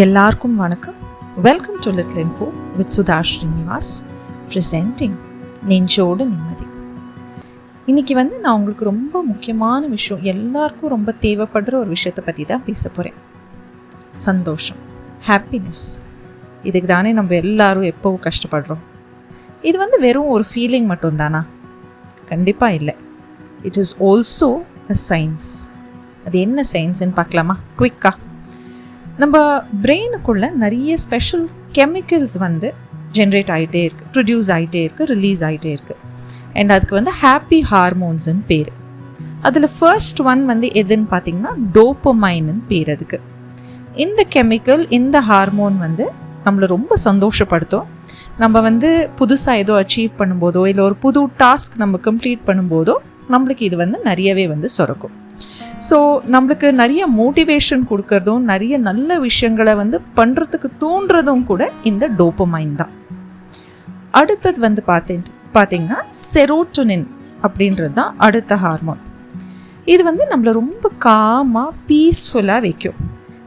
எல்லாருக்கும் வணக்கம். Welcome to little info with Sudha Srinivas presenting நெஞ்சோடு நிம்மதி. இன்றைக்கி நான் உங்களுக்கு ரொம்ப முக்கியமான விஷயம், எல்லாருக்கும் ரொம்ப தேவைப்படுற ஒரு விஷயத்தை பற்றி தான் பேச போகிறேன். சந்தோஷம், ஹாப்பினஸ். இதுக்கு தானே நம்ம எல்லோரும் எப்போவும் கஷ்டப்படுறோம். இது வெறும் ஒரு ஃபீலிங் மட்டும்தானா? கண்டிப்பாக இல்லை. It is also a science. அது என்ன சயின்ஸ்ன்னு பார்க்கலாமா குவிக்காக? நம்ம பிரெயினுக்குள்ளே நிறைய ஸ்பெஷல் கெமிக்கல்ஸ் ஜென்ரேட் ஆகிட்டே இருக்குது, ப்ரொடியூஸ் ஆகிட்டே இருக்குது, ரிலீஸ் ஆகிட்டே இருக்குது. அண்ட் அதுக்கு ஹாப்பி ஹார்மோன்ஸ்ன்னு பேர். அதில் ஃபர்ஸ்ட் ஒன் எதுன்னு பார்த்தீங்கன்னா டோப்பமைன்னு பேர். அதுக்கு இந்த கெமிக்கல், இந்த ஹார்மோன் நம்மளை ரொம்ப சந்தோஷப்படுத்தும். நம்ம புதுசாக ஏதோ அச்சீவ் பண்ணும்போதோ இல்லை ஒரு புது டாஸ்க் நம்ம கம்ப்ளீட் பண்ணும்போதோ நம்மளுக்கு இது நிறையவே சுரக்கும். ஸோ நம்மளுக்கு நிறைய மோட்டிவேஷன் கொடுக்கறதும் நிறைய நல்ல விஷயங்களை பண்ணுறதுக்கு தூண்டுறதும் கூட இந்த டோப்பமைன் தான். அடுத்தது பார்த்தீங்கன்னா செரோட்டோனின் அப்படின்றது தான் அடுத்த ஹார்மோன். இது நம்மளை ரொம்ப காமாக பீஸ்ஃபுல்லாக வைக்கும்.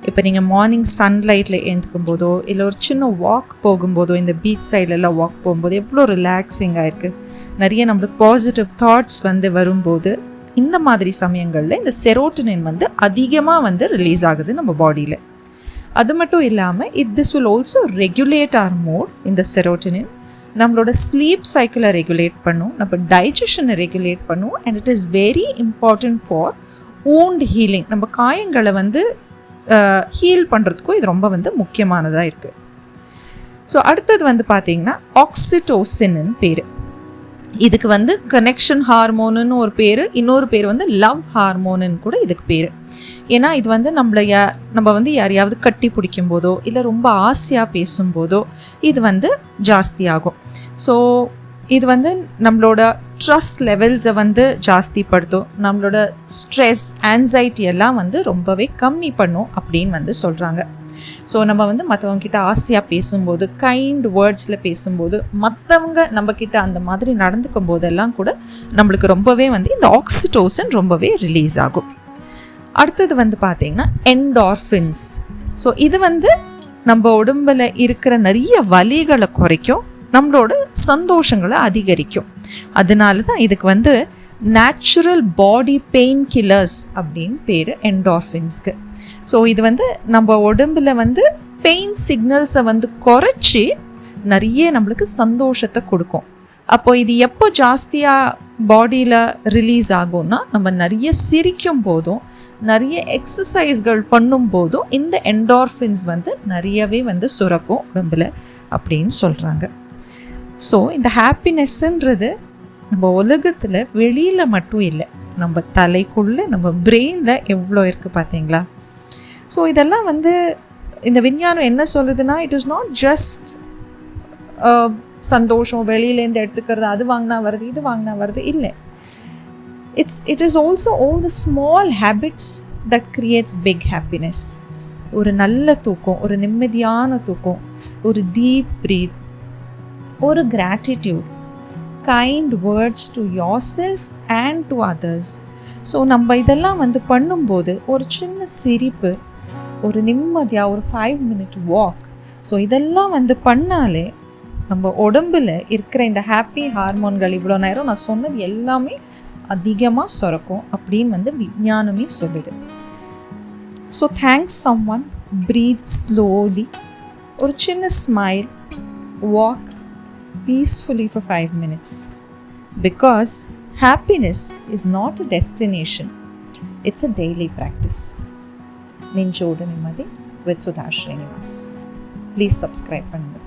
இப்போ நீங்கள் மார்னிங் சன்லைட்டில் எழுந்துக்கும் போதோ இல்லை ஒரு சின்ன வாக் போகும்போதோ, இந்த பீச் சைட்லெல்லாம் வாக் போகும்போது எவ்வளோ ரிலாக்ஸிங்காக இருக்குது. நிறைய நம்மளுக்கு பாசிட்டிவ் தாட்ஸ் வரும்போது இந்த மாதிரி சமயங்களில் இந்த செரோட்டோனின் அதிகமாக ரிலீஸ் ஆகுது நம்ம பாடியில். அது மட்டும் இல்லாமல் this will also regulate our mood. இந்த செரோட்டோனின் நம்மளோட ஸ்லீப் சைக்கிளை ரெகுலேட் பண்ணும், நம்ம டைஜஷனை ரெகுலேட் பண்ணும். And it is very important for wound healing. நம்ம காயங்களை ஹீல் பண்ணுறதுக்கும் இது ரொம்ப முக்கியமானதாக இருக்குது. ஸோ அடுத்தது பார்த்தீங்கன்னா ஆக்சிடோசின்னு பேர். இதுக்கு கனெக்ஷன் ஹார்மோனுன்னு ஒரு பேர், இன்னொரு பேர் லவ் ஹார்மோனுன்னு கூட இதுக்கு பேர். ஏன்னா இது நம்ம யாரையாவது கட்டி பிடிக்கும் போதோ இல்லை ரொம்ப ஆசையாக பேசும்போதோ இது ஜாஸ்தியாகும். ஸோ இது நம்மளோட ட்ரஸ்ட் லெவல்ஸை ஜாஸ்திப்படுத்தும். நம்மளோட ஸ்ட்ரெஸ், ஆன்சைட்டி எல்லாம் ரொம்பவே கம்மி பண்ணும் அப்படின்னு சொல்கிறாங்க. ஸோ நம்ம மற்றவங்கக்கிட்ட ஆசையாக பேசும்போது, கைண்ட் வேர்ட்ஸில் பேசும்போது, மற்றவங்க நம்மக்கிட்ட அந்த மாதிரி நடந்துக்கும் போதெல்லாம் கூட நம்மளுக்கு ரொம்பவே இந்த ஆக்சிடோசின் ரொம்பவே ரிலீஸ் ஆகும். அடுத்தது பார்த்திங்கன்னா என்டார்ஃபின்ஸ். ஸோ இது நம்ம உடம்பில் இருக்கிற நிறைய வலிகளை குறைக்கும், நம்மளோட சந்தோஷங்களை அதிகரிக்கும். அதனால தான் இதுக்கு நேச்சுரல் பாடி பெயின் கில்லர்ஸ் அப்படின்னு பேர் என்டார்ஃபின்ஸ்க்கு. ஸோ இது நம்ம உடம்பில் பெயின் சிக்னல்ஸை குறைச்சி நிறைய நம்மளுக்கு சந்தோஷத்தை கொடுக்கும். அப்போ இது எப்போ ஜாஸ்தியாக பாடியில் ரிலீஸ் ஆகும்னா நம்ம நிறைய சிரிக்கும் போதும் நிறைய எக்ஸசைஸ்கள் பண்ணும் போதும் இந்த என்டார்ஃபின்ஸ் நிறையவே சுரக்கும் உடம்பில் அப்படின்னு சொல்கிறாங்க. ஸோ இந்த ஹாப்பினஸ்ன்றது நம்ம உலகத்தில் வெளியில் மட்டும் இல்லை, நம்ம தலைக்குள்ளே, நம்ம பிரெயினில் எவ்வளோ இருக்குது பார்த்தீங்களா? ஸோ இதெல்லாம் இந்த விஞ்ஞானம் என்ன சொல்லுதுன்னா, இட் இஸ் நாட் ஜஸ்ட் சந்தோஷம் வெளியிலேருந்து எடுத்துக்கிறது, அது வாங்கினா வருது, இது வாங்கினா வருது, இல்லை. It is also all the small habits that creates big happiness. ஒரு நல்ல தூக்கம், ஒரு நிம்மதியான தூக்கம், ஒரு டீப் ப்ரீத், ஒரு gratitude, kind words to yourself and to others. So நம்ம இதெல்லாம் பண்ணும்போது ஒரு சின்ன சிரிப்பு, ஒரு நிம்மதியாக ஒரு 5 minute வாக், ஸோ இதெல்லாம் பண்ணாலே நம்ம உடம்பில் இருக்கிற இந்த ஹாப்பி ஹார்மோன்கள், இவ்வளோ நேரம் நான் சொன்னது எல்லாமே அதிகமாக சுரக்கும் அப்படின்னு விஞ்ஞானமே சொல்லுது. So thanks someone, breathe slowly, ஒரு சின்ன smile, walk peacefully for 5 minutes, because happiness is not a destination, it's a daily practice. நெஞ்சோடு நிம்மதி with Sudha Srinivas. Please subscribe பண்ணுங்க.